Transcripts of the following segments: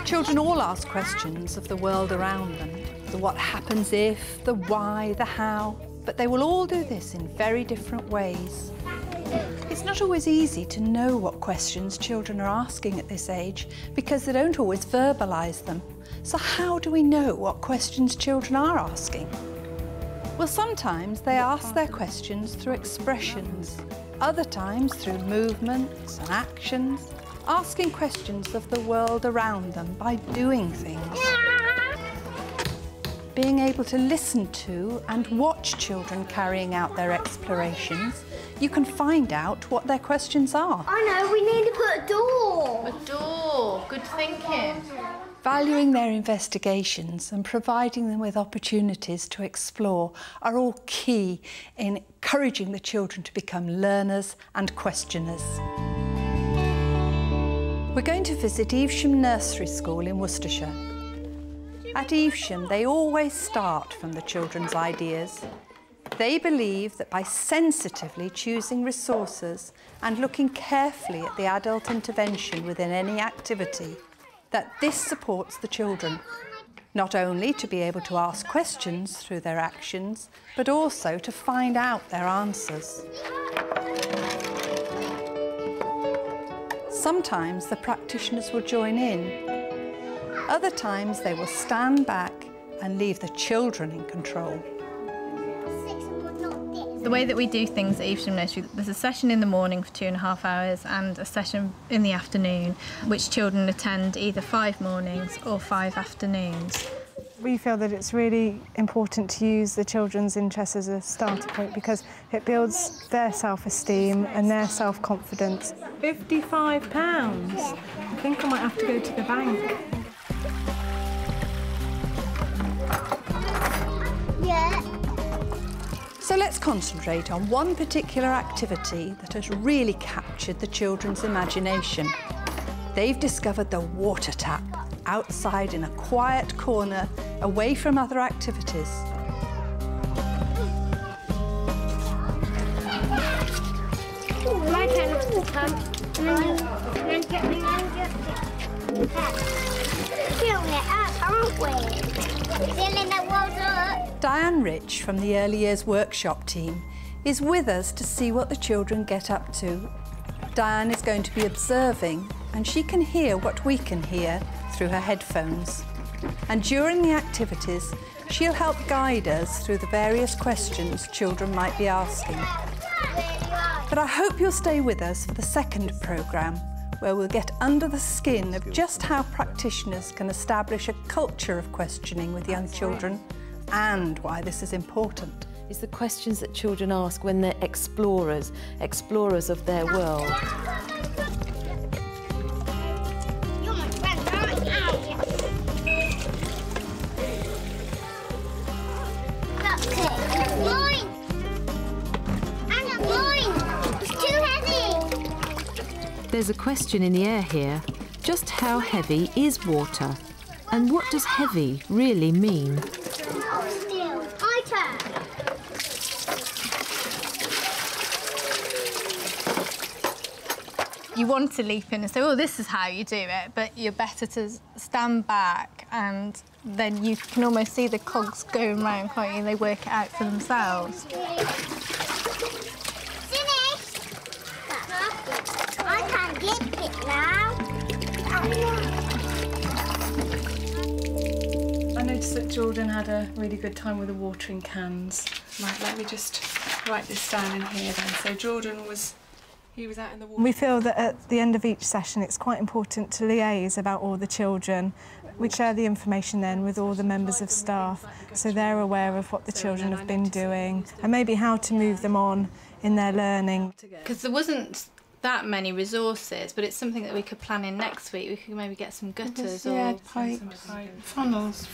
Children all ask questions of the world around them. The what happens if, the why, the how. But they will all do this in very different ways. It's not always easy to know what questions children are asking at this age because they don't always verbalise them. So how do we know what questions children are asking? Well, sometimes they ask their questions through expressions, other times through movements and actions, asking questions of the world around them by doing things. Being able to listen to and watch children carrying out their explorations, you can find out what their questions are. I know, we need to put a door. A door, good thinking. Valuing their investigations and providing them with opportunities to explore are all key in encouraging the children to become learners and questioners. We're going to visit Evesham Nursery School in Worcestershire. At Evesham, they always start from the children's ideas. They believe that by sensitively choosing resources and looking carefully at the adult intervention within any activity, that this supports the children, not only to be able to ask questions through their actions, but also to find out their answers. Sometimes the practitioners will join in. Other times they will stand back and leave the children in control. The way that we do things at Evesham Nursery, there's a session in the morning for 2.5 hours and a session in the afternoon, which children attend either 5 mornings or 5 afternoons. We feel that it's really important to use the children's interests as a starting point because it builds their self-esteem and their self-confidence. £55? I think I might have to go to the bank. Yeah. So let's concentrate on one particular activity that has really captured the children's imagination. They've discovered the water tap outside in a quiet corner, away from other activities. My turn to come. And then get me filling it up, aren't we? Filling the water up. Diane Rich from the Early Years Workshop team is with us to see what the children get up to. Diane is going to be observing and she can hear what we can hear through her headphones. And during the activities, she'll help guide us through the various questions children might be asking. But I hope you'll stay with us for the second programme, where we'll get under the skin of just how practitioners can establish a culture of questioning with young children and why this is important. It's the questions that children ask when they're explorers of their world. You're my friend, aren't you? That's it. Mine! Anna, mine! It's too heavy! There's a question in the air here. Just how heavy is water? And what does heavy really mean? Still. My turn. You want to leap in and say, oh, this is how you do it, but you're better to stand back and then you can almost see the cogs going round, can't you? They work it out for themselves. Finished! I can dip it now. I noticed that Jordan had a really good time with the watering cans. Right, let me just write this down in here then. So Jordan was... He was out in the water. We feel that at the end of each session it's quite important to liaise about all the children. We share the information then with all the members of staff so they're aware of what the children have been doing and maybe how to move them on in their learning. Because there wasn't that many resources, but it's something that we could plan in next week. We could maybe get some gutters or pipes, funnels.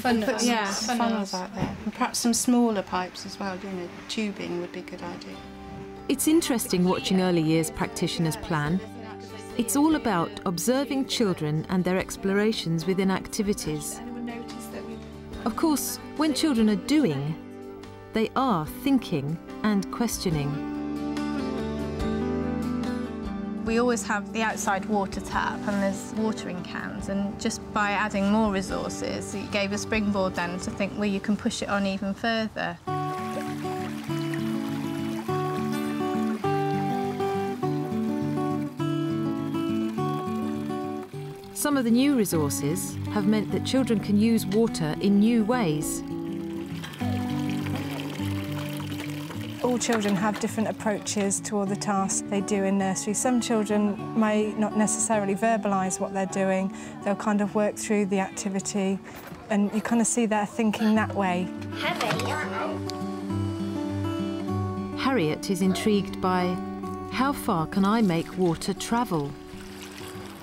Yeah, funnels out there. And perhaps some smaller pipes as well, you know, tubing would be a good idea. It's interesting watching early years practitioners plan. It's all about observing children and their explorations within activities. Of course, when children are doing, they are thinking and questioning. We always have the outside water tap and there's watering cans, and just by adding more resources, it gave a springboard then to think, well, you can push it on even further. Some of the new resources have meant that children can use water in new ways. All children have different approaches to all the tasks they do in nursery. Some children may not necessarily verbalise what they're doing. They'll kind of work through the activity and you kind of see their thinking that way. Harriet is intrigued by how far can I make water travel?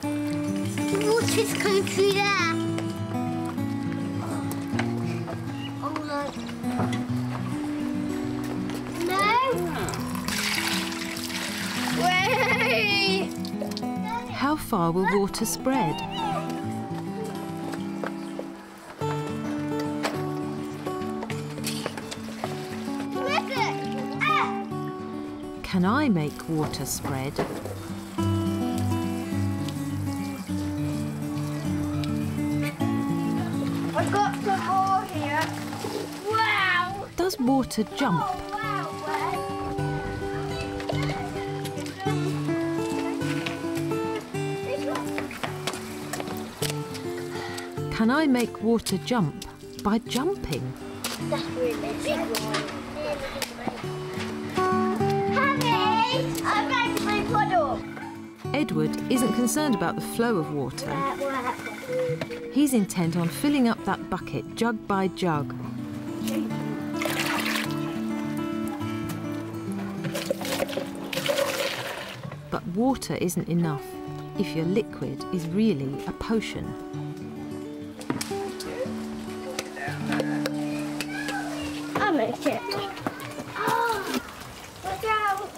The water's coming through there. Oh, look. Wait! How far will water spread? Can I make water spread? I've got some more here. Wow! Does water jump? Can I make water jump by jumping? That's really big one. Harry! I've got my puddle. Edward isn't concerned about the flow of water. He's intent on filling up that bucket jug by jug. But water isn't enough if your liquid is really a potion. I'll make it. Oh, look out!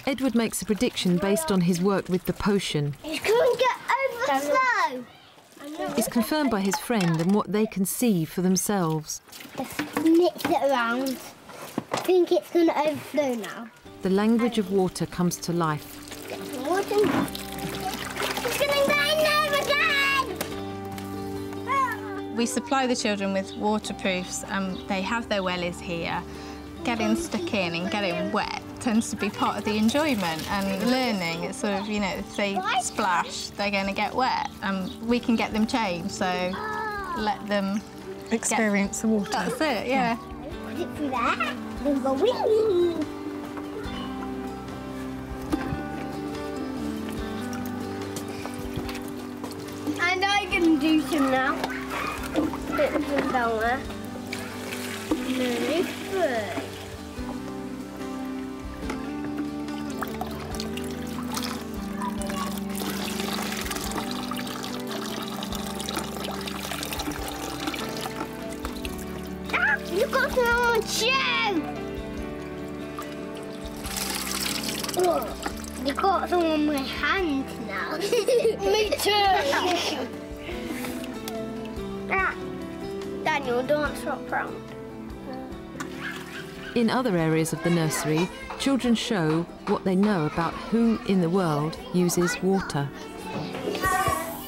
Edward makes a prediction based on his work with the potion. It's going to get overflow. It's confirmed by his friend and what they can see for themselves. Just mix it around. I think it's going to overflow now. The language of water comes to life. It's going to go again. We supply the children with waterproofs and they have their wellies here. Getting stuck in and getting wet tends to be part of the enjoyment and learning. It's sort of, you know, if they splash, they're going to get wet. And we can get them changed, so let them Experience the water. That's it, yeah. Put it through there. Then go wing. And I can do some now. Put them down there. Very good. You got some on shoe. Oh, you got some on my hand now. Me too. Daniel, dance up round. In other areas of the nursery, children show what they know about who in the world uses water.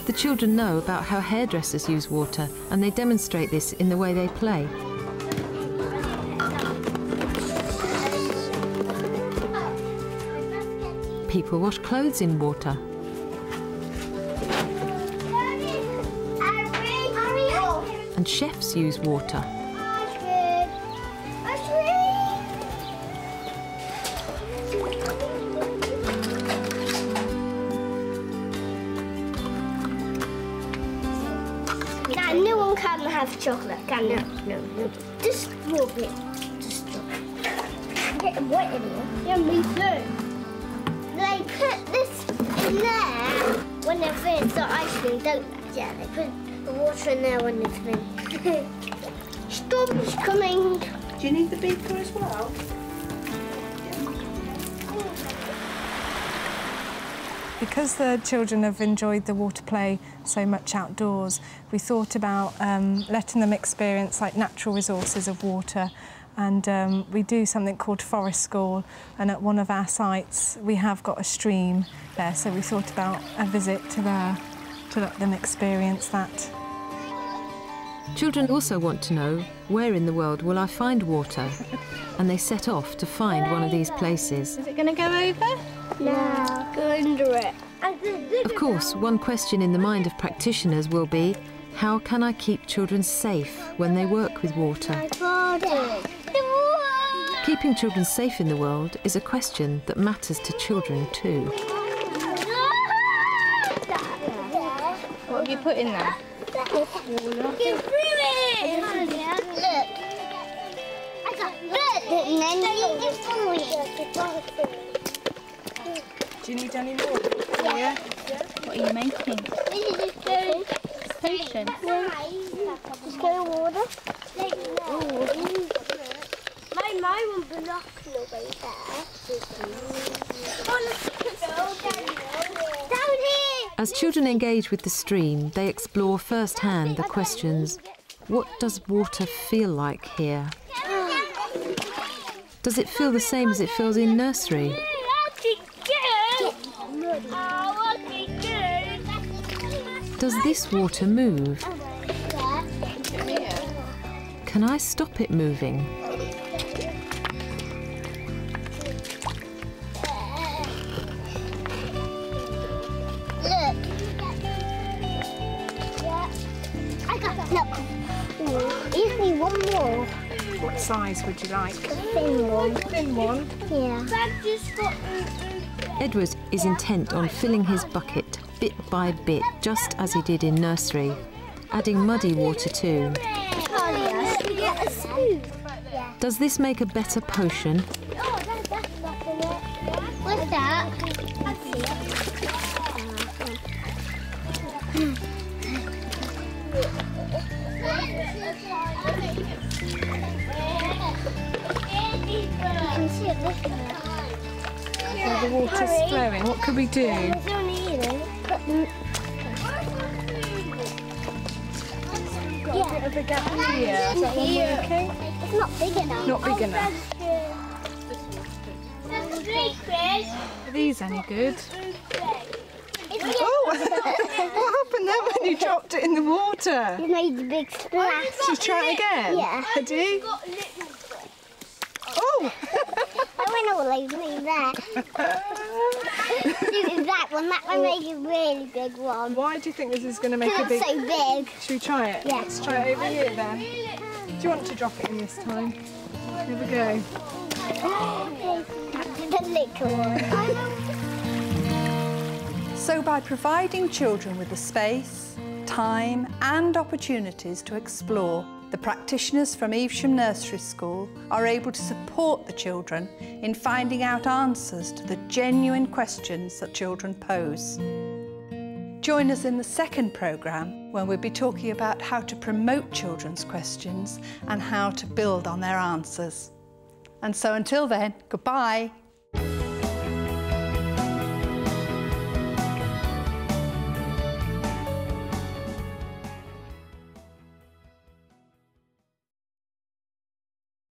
The children know about how hairdressers use water, and they demonstrate this in the way they play. People wash clothes in water. And chefs use water. Now, no one can have chocolate, can you? No. Just rub it. Just rub it. Get wet in here. Yeah, me too. They put this in there when they're finished the ice cream, don't they? Yeah, they put the water in there when they're finished. Strawberry's coming. Do you need the beaker as well? Because the children have enjoyed the water play so much outdoors, we thought about letting them experience like natural resources of water, and we do something called Forest School, and at one of our sites we have got a stream there, so we thought about a visit to there to let them experience that. Children also want to know, where in the world will I find water? And they set off to find one of these places. Is it going to go over? No, go under it. Of course, one question in the mind of practitioners will be, how can I keep children safe when they work with water? Keeping children safe in the world is a question that matters to children too. What have you put in there? Get through it! Look. I got look, and then you get through it. Do you need any more? Yeah. What are you making? Potion. Just go water. My one binocular right there. Down here! As children engage with the stream, they explore firsthand the questions, what does water feel like here? Does it feel the same as it feels in nursery? Does this water move? Can I stop it moving? Give me one more. What size would you like? A thin one. Thin one? Yeah. Edward is intent on filling his bucket bit by bit, just as he did in nursery, adding muddy water too. Get a spoon. Does this make a better potion? What's that? The water's flowing. What could we do? Yeah. A big gap here. Is that one working? It's not big enough. Not big enough. Are these any good? Oh! What happened then when you dropped it in the water? You made a big splash. Should we try it again? Yeah. Ready? Oh! I went all over me there. Do that one. That one made a really big one. Why do you think this is going to make a Because big... it's so big. Should we try it? Yeah. Let's try it over here then. Do you want to drop it in this time? Here we go. The little one. So by providing children with the space, time and opportunities to explore, the practitioners from Evesham Nursery School are able to support the children in finding out answers to the genuine questions that children pose. Join us in the second programme when we'll be talking about how to promote children's questions and how to build on their answers. And so until then, goodbye.